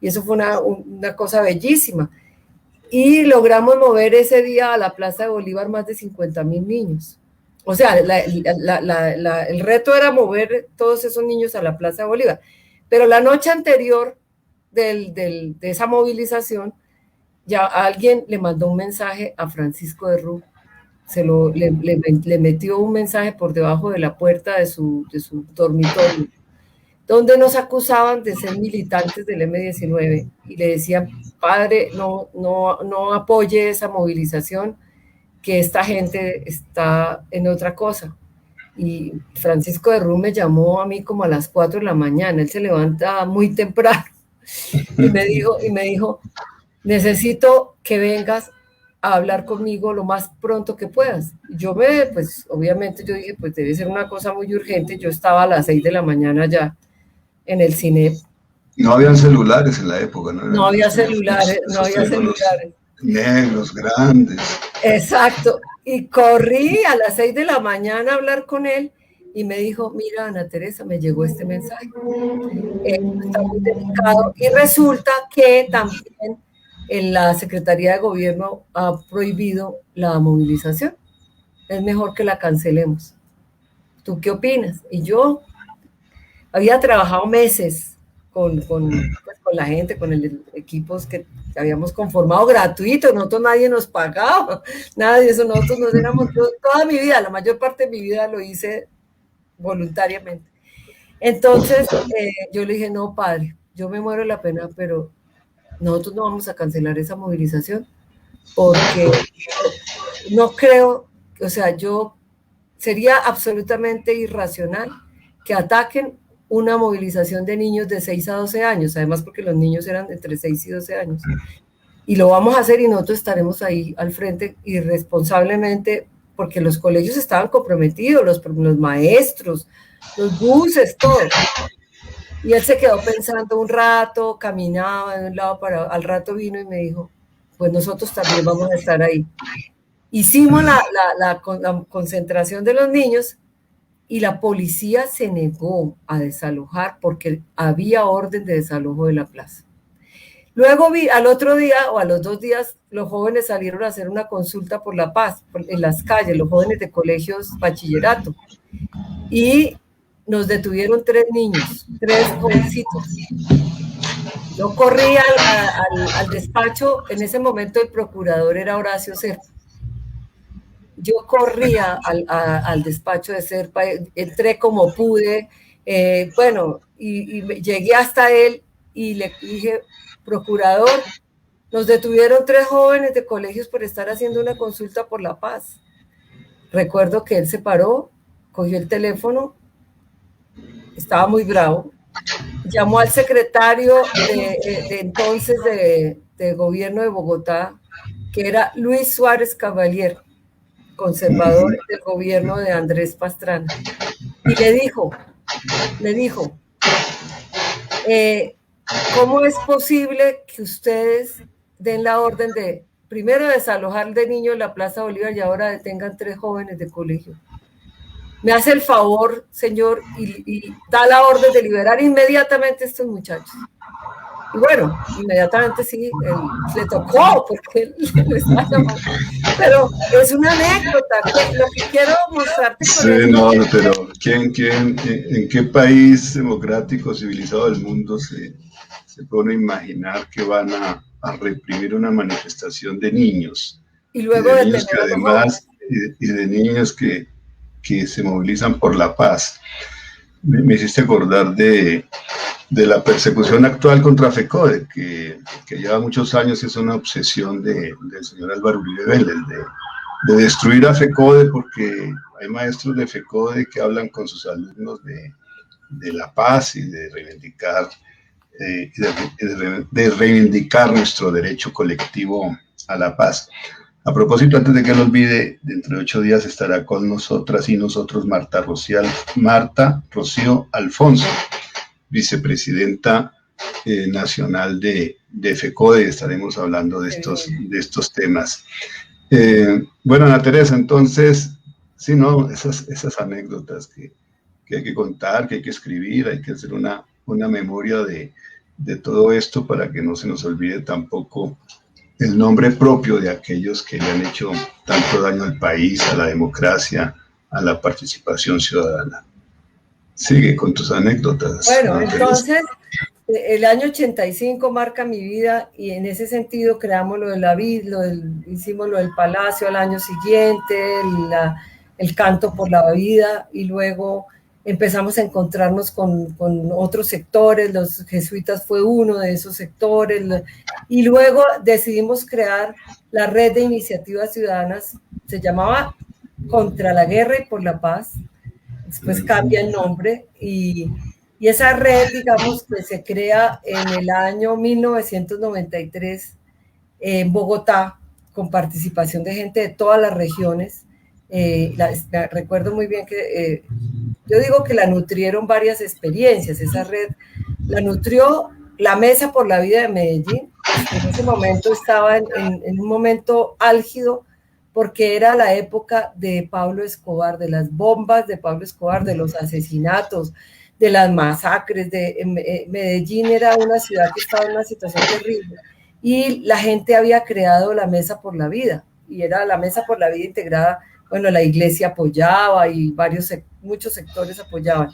Y eso fue una cosa bellísima. Y logramos mover ese día a la Plaza de Bolívar más de 50,000 niños. O sea, el reto era mover todos esos niños a la Plaza de Bolívar. Pero la noche anterior de esa movilización, ya alguien le mandó un mensaje a Francisco de Rú. Le metió un mensaje por debajo de la puerta de su dormitorio, donde nos acusaban de ser militantes del M-19 y le decían, padre, no apoye esa movilización, que esta gente está en otra cosa. Y Francisco de Rú me llamó a mí como a las 4 de la mañana, él se levanta muy temprano, y me dijo, necesito que vengas a hablar conmigo lo más pronto que puedas. Pues obviamente yo dije, pues debe ser una cosa muy urgente, yo estaba a las 6 de la mañana ya en el cine. No habían celulares en la época, ¿no? No había celulares, no había celulares. Negros, grandes. Exacto. Y corrí a las 6 de la mañana a hablar con él y me dijo, mira, Ana Teresa, me llegó este mensaje. Está muy delicado. Y resulta que también en la Secretaría de Gobierno ha prohibido la movilización. Es mejor que la cancelemos. ¿Tú qué opinas? Y yo había trabajado meses con la gente, con el equipos que habíamos conformado gratuito, nosotros nadie nos pagaba, nada de eso, nosotros nos éramos, toda mi vida, la mayor parte de mi vida lo hice voluntariamente. Entonces yo le dije, no, padre, yo me muero de la pena, pero nosotros no vamos a cancelar esa movilización, porque no creo, o sea, sería absolutamente irracional que ataquen una movilización de niños de 6 a 12 años, además porque los niños eran entre 6 y 12 años. Y lo vamos a hacer y nosotros estaremos ahí al frente irresponsablemente, porque los colegios estaban comprometidos, los maestros, los buses, todo. Y él se quedó pensando un rato, caminaba de un lado para al rato vino y me dijo, pues nosotros también vamos a estar ahí. Hicimos la concentración de los niños y la policía se negó a desalojar porque había orden de desalojo de la plaza. Luego al otro día o a los 2 días los jóvenes salieron a hacer una consulta por la paz en las calles, los jóvenes de colegios bachillerato, y nos detuvieron 3 niños, 3 jovencitos. Yo corrí al despacho, en ese momento el procurador era Horacio Serpa. Yo corría al despacho de Serpa, entré como pude, y llegué hasta él y le dije, procurador, nos detuvieron 3 jóvenes de colegios por estar haciendo una consulta por la paz. Recuerdo que él se paró, cogió el teléfono, estaba muy bravo, llamó al secretario de entonces de gobierno de Bogotá, que era Luis Suárez Cavalier, conservador del gobierno de Andrés Pastrana, y le dijo, ¿cómo es posible que ustedes den la orden de primero desalojar de niños en la Plaza Bolívar y ahora detengan 3 jóvenes de colegio? Me hace el favor, señor, y da la orden de liberar inmediatamente a estos muchachos. Y bueno, inmediatamente sí, le tocó, porque él lo estaba llamando. Pero es una anécdota, lo que quiero mostrarte con sí, no, pero ¿en qué país democrático, civilizado del mundo se puede imaginar que van a reprimir una manifestación de niños? Y luego de niños que además, y de niños que se movilizan por la paz. Me hiciste acordar de la persecución actual contra FECODE, que lleva muchos años y es una obsesión del señor Álvaro Uribe Vélez, de destruir a FECODE, porque hay maestros de FECODE que hablan con sus alumnos de la paz y de reivindicar nuestro derecho colectivo a la paz. A propósito, antes de que lo olvide, dentro de 8 días estará con nosotras y nosotros Marta Rocío Alfonso, vicepresidenta nacional de FECODE, y estaremos hablando de estos temas. Bueno, Ana Teresa, entonces, sí, ¿no? Esas anécdotas que hay que contar, que hay que escribir, hay que hacer una memoria de todo esto para que no se nos olvide tampoco el nombre propio de aquellos que le han hecho tanto daño al país, a la democracia, a la participación ciudadana. Sigue con tus anécdotas. Bueno, entonces, el año 85 marca mi vida y en ese sentido creamos lo de la vida, hicimos lo del Palacio al año siguiente, el canto por la vida, y luego empezamos a encontrarnos con otros sectores, los jesuitas fue uno de esos sectores, y luego decidimos crear la red de iniciativas ciudadanas, se llamaba Contra la Guerra y por la Paz. Después cambia el nombre y esa red, digamos, que se crea en el año 1993 en Bogotá, con participación de gente de todas las regiones. Recuerdo muy bien que yo digo que la nutrieron varias experiencias. Esa red la nutrió la Mesa por la Vida de Medellín. En ese momento estaba en un momento álgido, porque era la época de Pablo Escobar, de las bombas de Pablo Escobar, de los asesinatos, de las masacres. Medellín era una ciudad que estaba en una situación terrible y la gente había creado la Mesa por la Vida, y era la Mesa por la Vida integrada, bueno, la iglesia apoyaba y muchos sectores apoyaban.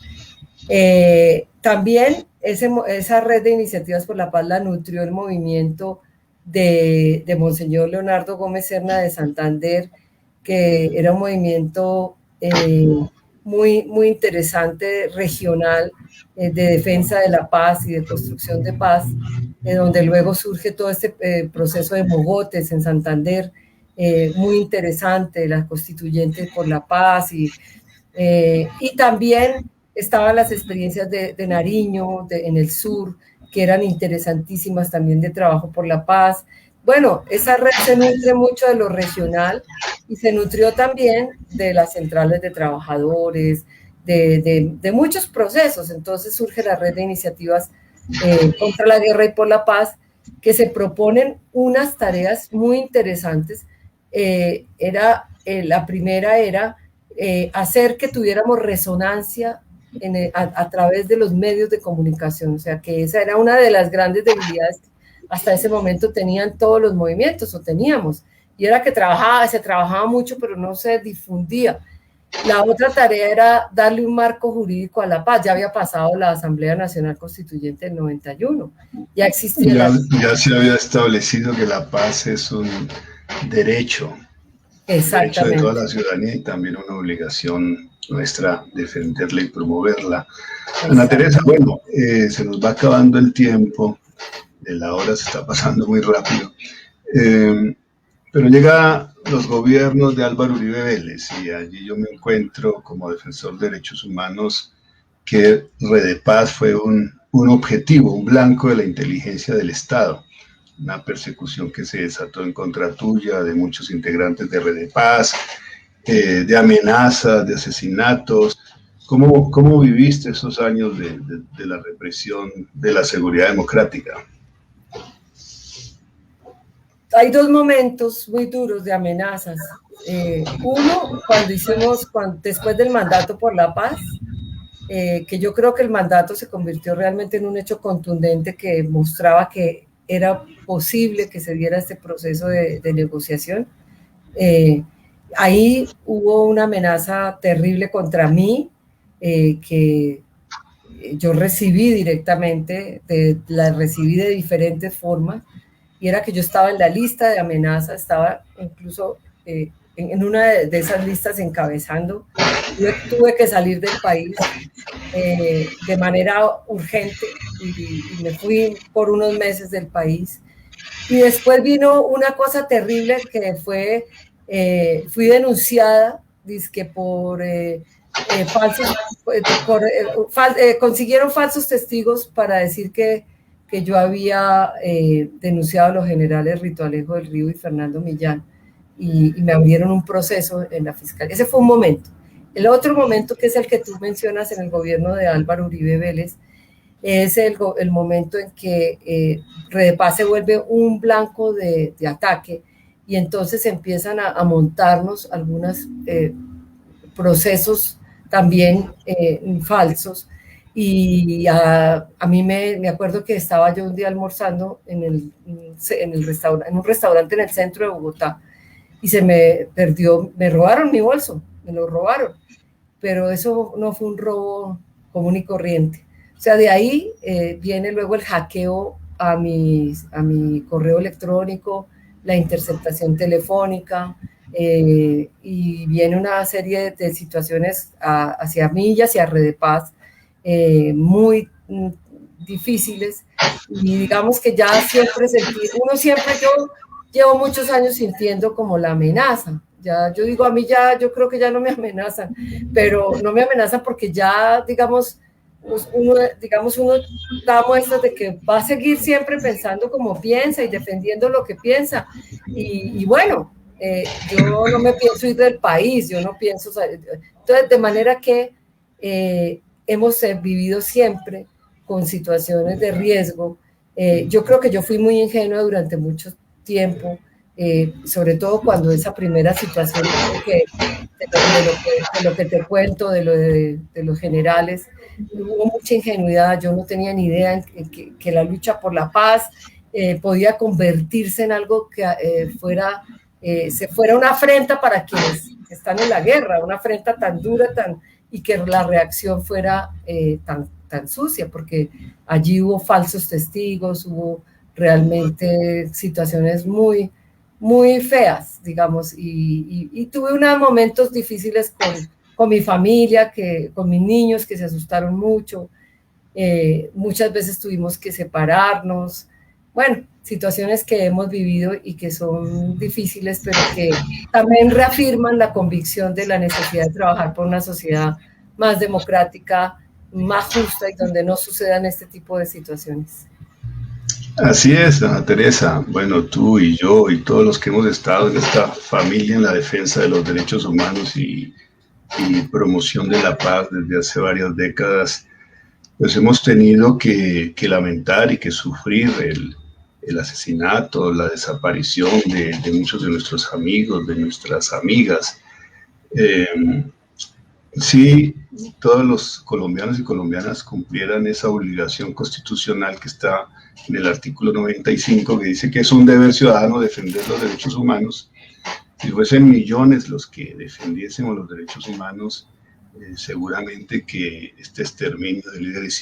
También esa red de iniciativas por la paz la nutrió el movimiento de Monseñor Leonardo Gómez Serna de Santander, que era un movimiento muy, muy interesante, regional, de defensa de la paz y de construcción de paz, donde luego surge todo este proceso de mogotes en Santander, muy interesante, las constituyentes por la paz, y también estaban las experiencias de Nariño, en el sur, que eran interesantísimas también, de trabajo por la paz. Bueno, esa red se nutre mucho de lo regional y se nutrió también de las centrales de trabajadores, de muchos procesos. Entonces surge la red de iniciativas contra la guerra y por la paz, que se proponen unas tareas muy interesantes. La primera era hacer que tuviéramos resonancia a través de los medios de comunicación, o sea que esa era una de las grandes debilidades que hasta ese momento tenían todos los movimientos, o teníamos, y era que se trabajaba mucho, pero no se difundía. La otra tarea era darle un marco jurídico a la paz. Ya había pasado la Asamblea Nacional Constituyente del 91, ya existía. Ya se había establecido que la paz es un derecho, derecho de toda la ciudadanía, y también una obligación nuestra defenderla y promoverla. Ana Teresa, bueno, se nos va acabando el tiempo, de la hora se está pasando muy rápido, pero llega los gobiernos de Álvaro Uribe Vélez, y allí yo me encuentro como defensor de derechos humanos que Redepaz fue un objetivo, un blanco de la inteligencia del Estado, una persecución que se desató en contra tuya, de muchos integrantes de Redepaz, de amenazas, de asesinatos. ¿Cómo viviste esos años de la represión de la seguridad democrática? Hay dos momentos muy duros de amenazas. Uno, después del mandato por la paz, que yo creo que el mandato se convirtió realmente en un hecho contundente que mostraba que era posible que se diera este proceso de negociación. Ahí hubo una amenaza terrible contra mí, que yo recibí directamente, la recibí de diferentes formas, y era que yo estaba en la lista de amenazas, estaba incluso en una de esas listas encabezando. Yo tuve que salir del país de manera urgente y me fui por unos meses del país. Y después vino una cosa terrible que fue, fui denunciada, dizque consiguieron falsos testigos para decir que yo había denunciado a los generales Rito Alejo del Río y Fernando Millán, y me abrieron un proceso en la fiscalía. Ese fue un momento. El otro momento, que es el que tú mencionas en el gobierno de Álvaro Uribe Vélez, es el momento en que Redepaz se vuelve un blanco de ataque, y entonces empiezan a montarnos algunos procesos también falsos. Y a mí me acuerdo que estaba yo un día almorzando en un restaurante en el centro de Bogotá y se me perdió, me robaron mi bolso, me lo robaron, pero eso no fue un robo común y corriente. O sea, de ahí viene luego el hackeo a mi correo electrónico, la interceptación telefónica, y viene una serie de situaciones hacia mí y hacia Redepaz muy difíciles, y digamos que ya siempre yo llevo muchos años sintiendo como la amenaza. Ya, yo digo, a mí ya, yo creo que ya no me amenazan, pero no me amenazan porque ya, digamos, uno da muestras de que va a seguir siempre pensando como piensa y defendiendo lo que piensa. Y bueno, yo no me pienso ir del país, yo no pienso, entonces, de manera que hemos vivido siempre con situaciones de riesgo. Yo creo que yo fui muy ingenua durante mucho tiempo, sobre todo cuando esa primera situación de lo que te cuento, de los generales, hubo mucha ingenuidad. Yo no tenía ni idea en que la lucha por la paz podía convertirse en algo que fuera una afrenta para quienes están en la guerra, una afrenta tan dura, y que la reacción fuera tan sucia, porque allí hubo falsos testigos, hubo realmente situaciones muy, muy feas, digamos, y tuve unos momentos difíciles con mi familia, con mis niños que se asustaron mucho, muchas veces tuvimos que separarnos, bueno, situaciones que hemos vivido y que son difíciles, pero que también reafirman la convicción de la necesidad de trabajar por una sociedad más democrática, más justa y donde no sucedan este tipo de situaciones. Así es, Ana Teresa. Bueno, tú y yo y todos los que hemos estado en esta familia en la defensa de los derechos humanos y promoción de la paz desde hace varias décadas, pues hemos tenido que lamentar y que sufrir el asesinato, la desaparición de muchos de nuestros amigos, de nuestras amigas. Si todos los colombianos y colombianas cumplieran esa obligación constitucional que está en el artículo 95, que dice que es un deber ciudadano defender los derechos humanos, si fuesen millones los que defendiésemos los derechos humanos, seguramente que este exterminio de líderes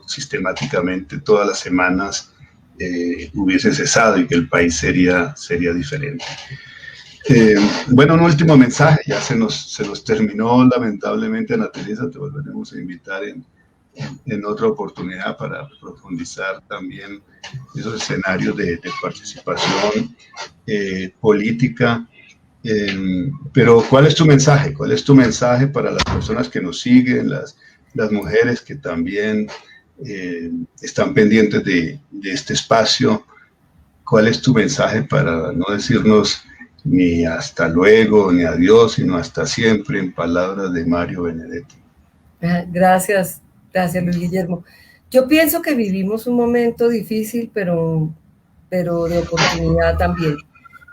sistemáticamente todas las semanas hubiese cesado y que el país sería diferente. Bueno, un último mensaje, ya se nos terminó lamentablemente, Ana Teresa, te volveremos a invitar en otra oportunidad para profundizar también esos escenarios de participación política. Pero ¿cuál es tu mensaje? ¿Cuál es tu mensaje para las personas que nos siguen, las mujeres que también están pendientes de este espacio? ¿Cuál es tu mensaje para no decirnos ni hasta luego, ni adiós, sino hasta siempre, en palabras de Mario Benedetti? Gracias, Luis Guillermo. Yo pienso que vivimos un momento difícil, pero de oportunidad también.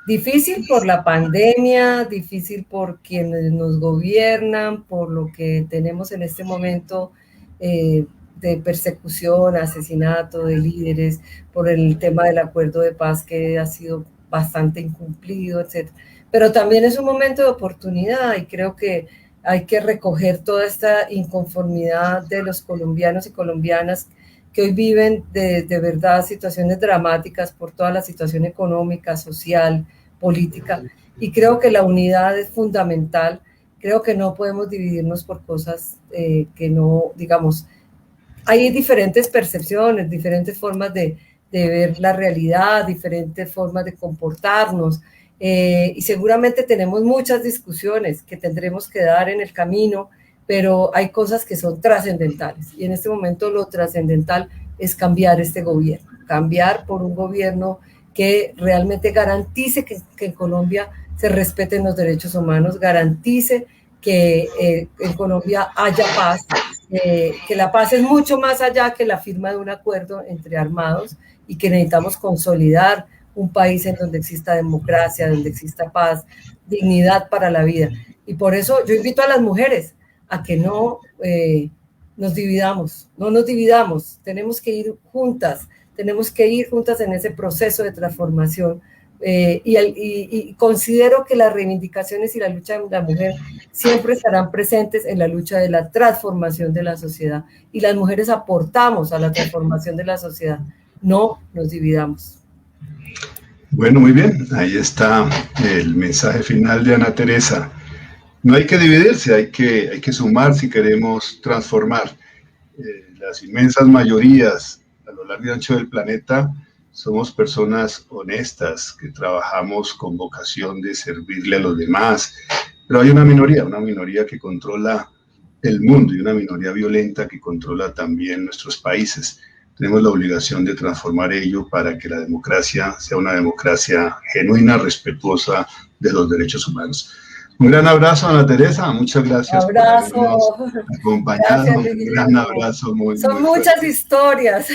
Difícil por la pandemia, difícil por quienes nos gobiernan, por lo que tenemos en este momento de persecución, asesinato de líderes, por el tema del acuerdo de paz que ha sido bastante incumplido, etc. Pero también es un momento de oportunidad y creo que hay que recoger toda esta inconformidad de los colombianos y colombianas que hoy viven de verdad situaciones dramáticas por toda la situación económica, social, política, y creo que la unidad es fundamental. Creo que no podemos dividirnos por cosas que no, digamos, hay diferentes percepciones, diferentes formas de ver la realidad, diferentes formas de comportarnos, y seguramente tenemos muchas discusiones que tendremos que dar en el camino, pero hay cosas que son trascendentales, y en este momento lo trascendental es cambiar este gobierno, cambiar por un gobierno que realmente garantice que en Colombia se respeten los derechos humanos, garantice que en Colombia haya paz, que la paz es mucho más allá que la firma de un acuerdo entre armados, y que necesitamos consolidar un país en donde exista democracia, donde exista paz, dignidad para la vida. Y por eso yo invito a las mujeres a que no nos dividamos, no nos dividamos, tenemos que ir juntas en ese proceso de transformación. Y considero que las reivindicaciones y la lucha de la mujer siempre estarán presentes en la lucha de la transformación de la sociedad, y las mujeres aportamos a la transformación de la sociedad. No nos dividamos. Bueno, muy bien, ahí está el mensaje final de Ana Teresa. No hay que dividirse, hay que sumar si queremos transformar. Las inmensas mayorías a lo largo y ancho del planeta somos personas honestas, que trabajamos con vocación de servirle a los demás, pero hay una minoría que controla el mundo, y una minoría violenta que controla también nuestros países. Tenemos la obligación de transformar ello para que la democracia sea una democracia genuina, respetuosa de los derechos humanos. Un gran abrazo, Ana Teresa. Muchas gracias por habernos acompañado. Gracias, un gran abrazo. Son muchas historias.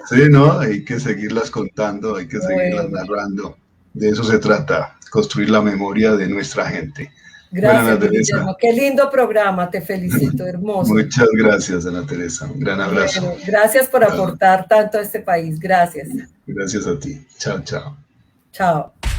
Sí, ¿no? Hay que seguirlas contando, hay que seguirlas narrando. De eso se trata, construir la memoria de nuestra gente. Gracias, Ana Teresa. Guillermo. Qué lindo programa, te felicito, hermoso. Muchas gracias, Ana Teresa. Un gran abrazo. Bueno, gracias por aportar tanto a este país. Gracias. Gracias a ti. Chao, chao. Chao.